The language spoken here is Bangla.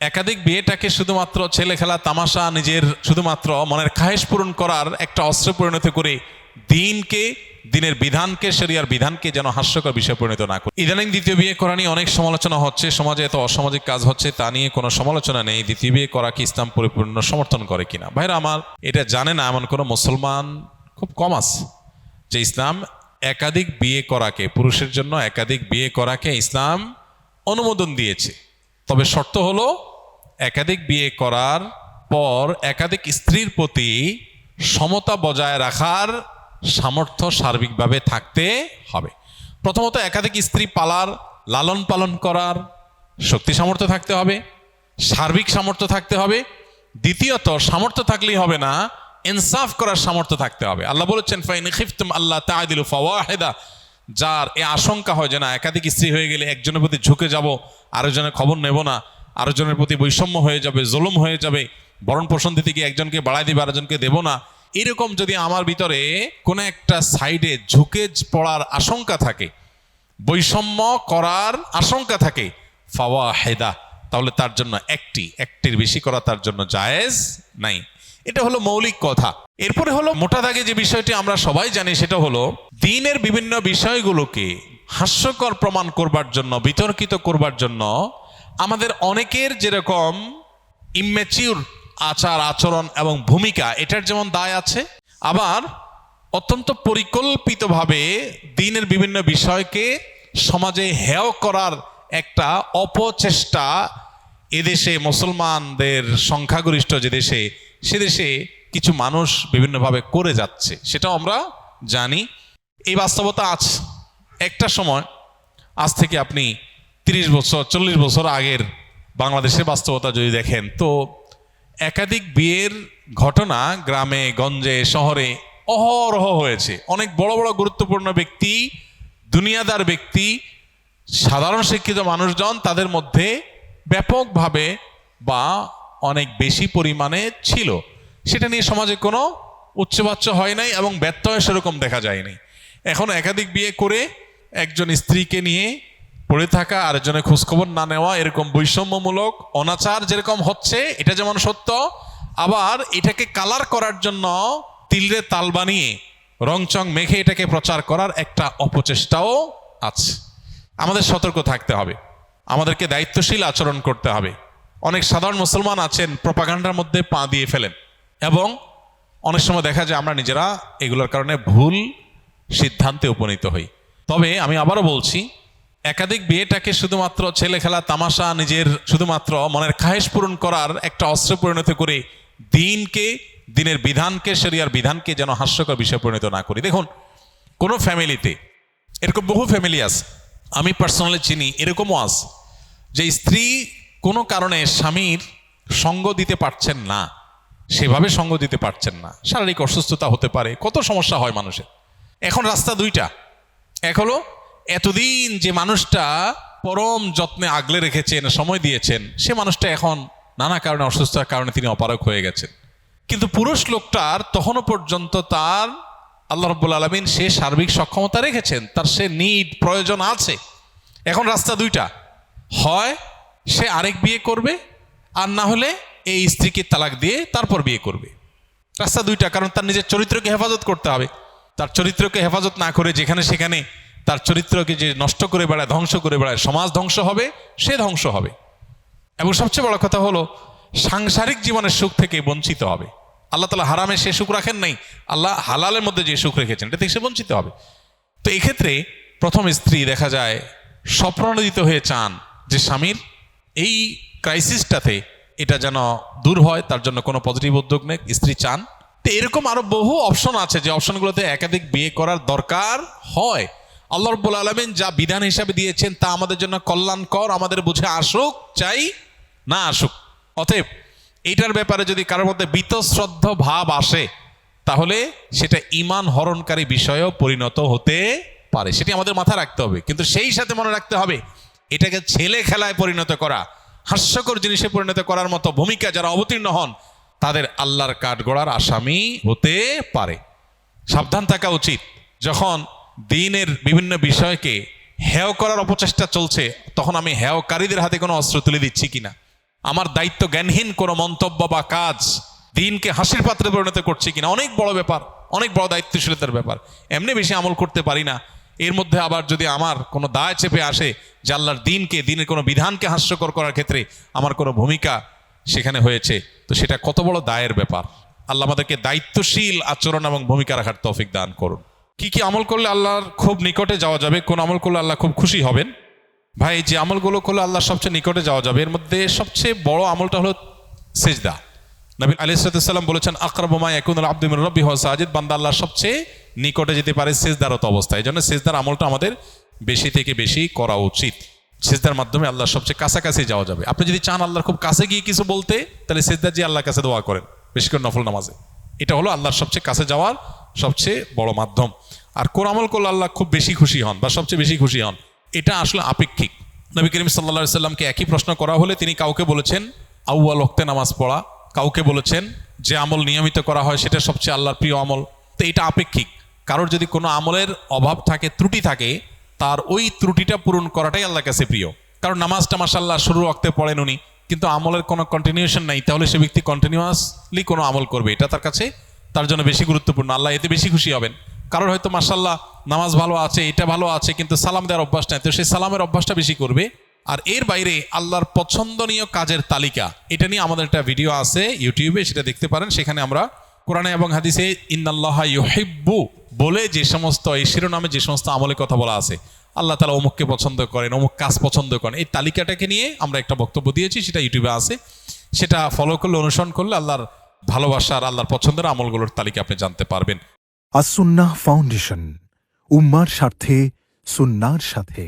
একাধিক বিয়েটাকে শুধুমাত্র ছেলে খেলা তামাশা, নিজের শুধুমাত্র মনের খায়েশ পূরণ করার একটা অস্ত্রে পরিণত করে দিনের বিধানকে, শরিয়ার বিধানকে যেন হাস্যকর বিষয় পরিণত না করে। ইদানিং দ্বিতীয় বিয়ে করা নিয়ে অনেক সমালোচনা হচ্ছে, সমাজে এত অসামাজিক কাজ হচ্ছে, তা নিয়ে কোনো সমালোচনা নেই। দ্বিতীয় বিয়ে করা কি ইসলাম পরিপূর্ণ সমর্থন করে কিনা? ভাইরা আমার, এটা জানে না এমন কোনো মুসলমান খুব কম আছে যে ইসলাম একাধিক বিয়ে করাকে, পুরুষের জন্য একাধিক বিয়ে করাকে ইসলাম অনুমোদন দিয়েছে। তবে শর্ত হলো একাধিক বিয়ে করার পর একাধিক স্ত্রীর প্রতি সমতা বজায় রাখার সামর্থ্য সার্বিকভাবে থাকতে হবে। প্রথমত একাধিক স্ত্রী পালার, লালন পালন করার শক্তি সামর্থ্য থাকতে হবে, সার্বিক সামর্থ্য থাকতে হবে। দ্বিতীয়ত, সামর্থ্য থাকলেই হবে না, ইনসাফ করার সামর্থ্য থাকতে হবে। আল্লাহ বলেছেন, ফাইন খিফতুম আল্লাহ তাআদিলু ফাওয়াহিদা, যার এ আশঙ্কা হয় যে না একাধিক স্ত্রী হয়ে গেলে একজনের প্রতি ঝুঁকে যাব, আরেকজনের খবর নেব না, আরেকজনের প্রতি বৈষম্য হয়ে যাবে, জুলুম হয়ে যাবে, ভরণ পোষণ দিতে গিয়ে একজনকে বাড়াই দিবে আরেকজনকে দেব না, এরকম যদি আমার ভিতরে কোনো একটা সাইডে ঝুঁকে পড়ার আশঙ্কা থাকে, বৈষম্য করার আশঙ্কা থাকে, ফাওয়াহিদা, তাহলে তার জন্য একটির বেশি করা তার জন্য জায়েজ নাই। এটা হলো মৌলিক কথা। এরপরে হলো মোটা দাগে যে বিষয়টি আমরা সবাই জানি, সেটা হলো দ্বীনের বিভিন্ন বিষয়গুলোকে হাস্যকর প্রমাণ করবার জন্য, বিতর্কিত করবার জন্য আমাদের অনেকের যেরকম ইম্যাচিউর আচার আচরণ এবং ভূমিকা, এটার যেমন দায় আছে, আবার অত্যন্ত পরিকল্পিতভাবে দ্বীনের বিভিন্ন বিষয়কে সমাজে হেয় করার একটা অপচেষ্টা এদেশে, মুসলমানদের সংখ্যাগরিষ্ঠ যে দেশে, সে দেশে কিছু মানুষ বিভিন্নভাবে করে যাচ্ছে, সেটাও আমরা জানি। এই বাস্তবতা আছে। একটা সময়, আজ থেকে আপনি 30 বছর 40 বছর আগের বাংলাদেশের বাস্তবতা যদি দেখেন, তো একাধিক বিয়ের ঘটনা গ্রামে গঞ্জে শহরে অহরহ হয়েছে। অনেক বড় বড় গুরুত্বপূর্ণ ব্যক্তি, দুনিয়াদার ব্যক্তি, সাধারণ শিক্ষিত মানুষজন, তাদের মধ্যে ব্যাপকভাবে বা অনেক বেশি পরিমাণে ছিল। সেটা নিয়ে সমাজে কোনো উচ্চবাচ্য হয় নাই এবং ব্যত্যয় সেরকম দেখা যায়নি। এখন একাধিক বিয়ে করে একজন স্ত্রীকে নিয়ে পড়ে থাকা, আরেকজনের খোঁজখবর না নেওয়া, এরকম বৈষম্যমূলক অনাচার যেরকম হচ্ছে, এটা যেমন সত্য, আবার এটাকে কালার করার জন্য তিলরে তাল বানিয়ে রংচং মেখে এটাকে প্রচার করার একটা অপচেষ্টাও আছে। আমাদের সতর্ক থাকতে হবে, আমাদেরকে দায়িত্বশীল আচরণ করতে হবে। অনেক সাধারণ মুসলমান আছেন প্রপাগান্ডার মধ্যে পা দিয়ে ফেলেন, এবং অনেক সময় দেখা যায় আমরা নিজেরা এগুলোর কারণে ভুল সিদ্ধান্তে উপনীত হই। তবে আমি আবারও বলছি, একাধিক বিয়েটাকে শুধুমাত্র ছেলে খেলা তামাশা, নিজের শুধুমাত্র মনের খায়েশ পূরণ করার একটা অস্ত্রে পরিণত করে দিনের বিধানকে, শরিয়ার বিধানকে যেন হাস্যকর বিষয় পরিণত না করি। দেখুন, কোনো ফ্যামিলিতে এরকম বহু ফ্যামিলি আছে, আমি পার্সোনালি চিনি, এরকমও আছে যে স্ত্রী কোনো কারণে স্বামীর সঙ্গ দিতে পারছেন না, সেভাবে সঙ্গ দিতে পারছেন না, শারীরিক অসুস্থতা হতে পারে, কত সমস্যা হয় মানুষের। এখন রাস্তা দুইটা, এক হলো এতদিন যে মানুষটা পরম যত্নে আগলে রেখেছেন, সময় দিয়েছেন, সে মানুষটা এখন নানা কারণে, অসুস্থতার কারণে তিনি অপারগ হয়ে গেছেন। কিন্তু পুরুষ লোকটার তখনও পর্যন্ত তার আল্লাহ রাব্বুল আলামিন সে সার্বিক সক্ষমতা রেখেছেন, তার সে নিড প্রয়োজন আছে। এখন রাস্তা দুইটা, হয় সে আরেক বিয়ে করবে, আর না হলে এই স্ত্রীকে তালাক দিয়ে তারপর বিয়ে করবে। রাস্তা দুইটা, কারণ তার নিজের চরিত্রকে হেফাজত করতে হবে। তার চরিত্রকে হেফাজত না করে যেখানে সেখানে তার চরিত্রকে যে নষ্ট করে বেড়ায়, ধ্বংস করে বেড়ায়, সমাজ ধ্বংস হবে, সে ধ্বংস হবে। এবং সবচেয়ে বড় কথা হলো সাংসারিক জীবনের সুখ থেকে বঞ্চিত হবে। আল্লাহ তাআলা হারামে সে সুখ রাখেন নাই, আল্লাহ হালালের মধ্যে যে সুখ রেখেছেন, এটা থেকে সে বঞ্চিত হবে। তো এই ক্ষেত্রে প্রথম স্ত্রী দেখা যায় স্বপ্রণোদিত হয়ে চান যে স্বামীর এই ক্রাইসিসটাতে এটা যেন দূর হয়, তার জন্য কোনো পজিটিভ উদ্যোগ নেই, স্ত্রী চান। তো এরকম আরো বহু অপশন আছে যে অপশনগুলোতে একাধিক বিয়ে করার দরকার হয়। আল্লাহ রাব্বুল আলামিন যা বিধান হিসাবে দিয়েছেন তা আমাদের জন্য কল্যাণকর, আমাদের বুঝে আসুক চাই না আসুক। অতএব এইটার ব্যাপারে যদি কারোর মধ্যে বীতশ্রদ্ধ ভাব আসে, তাহলে সেটা ঈমান হরণকারী বিষয়েও পরিণত হতে পারে, সেটি আমাদের মাথায় রাখতে হবে। কিন্তু সেই সাথে মনে রাখতে হবে, এটাকে ছেলে খেলায় পরিণত করা, হাস্যকর জিনিসে পরিণত করার মতো ভূমিকা যারা অবতীর্ণ হন, তাদের আল্লাহর কাঠগড়ার আসামি হতে পারে। সাবধান থাকা উচিত। যখন দ্বীনের বিভিন্ন বিষয়কে হেয় করার অপচেষ্টা চলছে, তখন আমি হেয়কারীদের হাতে কোনো অস্ত্র তুলে দিচ্ছি কিনা, আমার দায়িত্ব জ্ঞানহীন কোনো মন্তব্য বা কাজ দিনকে হাসির পাত্রে পরিণত করছে কিনা, অনেক বড় ব্যাপার, অনেক বড় দায়িত্বশীলতার ব্যাপার। এমনি বেশি আমল করতে পারি না, এর মধ্যে আবার যদি আমার কোনো দায় চেপে আসে যে আল্লাহর দিনকে, দিনের কোনো বিধানকে হাস্যকর করার ক্ষেত্রে আমার কোনো ভূমিকা সেখানে হয়েছে, তো সেটা কত বড় দায়ের ব্যাপার। আল্লাহ আমাদেরকে দায়িত্বশীল আচরণ এবং ভূমিকা রাখার তৌফিক দান করুন। কি কি আমল করলে আল্লাহর খুব নিকটে যাওয়া যাবে, কোন আমল করলে আল্লাহ খুব খুশি হবেন? ভাই, যে আমলগুলো করলে আল্লাহর সবচেয়ে নিকটে যাওয়া যাবে, এর মধ্যে সবচেয়ে বড় আমলটা হলো সিজদা। নবী আলাইহিস সালাম বলেছেন, আকরাবু মা ইয়াকুনুল আবদু মির রাব্বিহি ওয়া সাজিদ, বান্দা আল্লাহর সবচেয়ে নিকটে যেতে পারে সিজদারত অবস্থায়। এই জন্য সিজদার আমলটা আমাদের বেশি থেকে বেশি করা উচিত। সিজদার মাধ্যমে আল্লাহর সবচেয়ে কাছাকাছি যাওয়া যাবে। আপনি যদি চান আল্লাহর খুব কাছে গিয়ে কিছু বলতে, তাহলে সিজদা দিয়ে আল্লাহর কাছে দোয়া করেন, বেশি করে নফল নামাজে। এটা হলো আল্লাহর সবচেয়ে কাছে যাওয়ার সবচেয়ে বড় মাধ্যম। আর কোন আমল করলে আল্লাহ খুব বেশি খুশি হন বা সবচেয়ে বেশি খুশি হন, এটা আসলে আপেক্ষিক। নবী করিম সাল্লাল্লাহু আলাইহি সাল্লামকে একই প্রশ্ন করা হলে তিনি কাউকে বলেছেন আউয়াল ওয়াক্তে নামাজ পড়া, কাউকে বলেছেন যে আমল নিয়মিত করা হয় সেটা সবচেয়ে আল্লাহর প্রিয় আমল। তো এটা আপেক্ষিক। কারোর যদি কোনো আমলের অভাব থাকে, ত্রুটি থাকে, তার ওই ত্রুটিটা পূরণ করাটাই আল্লাহর কাছে প্রিয়। কারণ নামাজটা মাশাআল্লাহ শুরু ওয়াক্তে পড়েন উনি, কিন্তু আমলের কোনো কন্টিনিউশন নাই, তাহলে সে ব্যক্তি কন্টিনিউয়াসলি কোনো আমল করবে, এটা তার কাছে তার জন্য বেশি গুরুত্বপূর্ণ। আল্লাহ এতে বেশি খুশি হবেন। কারোর হয়তো মাশাআল্লাহ নামাজ ভালো আছে, এটা ভালো আছে, কিন্তু সালাম দেওয়ার অভ্যাস নাই, তো সেই সালামের অভ্যাসটা বেশি করবে। আর এর বাইরে আল্লাহর পছন্দনীয় কাজের তালিকা, এটা নিয়ে আমাদের একটা ভিডিও আছে ইউটিউবে, সেটা দেখতে পারেন। সেখানে আমরা কোরআনে এবং হাদিসে ইন্নাল্লাহা ইউহিব্বু বলে যে সমস্ত, এই শিরোনামে যে সমস্ত আমলের কথা বলা আছে, আল্লাহ তাআলা অমুককে পছন্দ করেন, অমুক কাজ পছন্দ করেন, এই তালিকাটাকে নিয়ে আমরা একটা বক্তব্য দিয়েছি, সেটা ইউটিউবে আছে। সেটা ফলো করলে, অনুসরণ করলে আল্লাহর ভালোবাসার, আল্লাহর পছন্দের আমলগুলোর তালিকা আপনি জানতে পারবেন। আস-সুন্নাহ ফাউন্ডেশন, উম্মার স্বার্থে সুন্নাহর সাথে।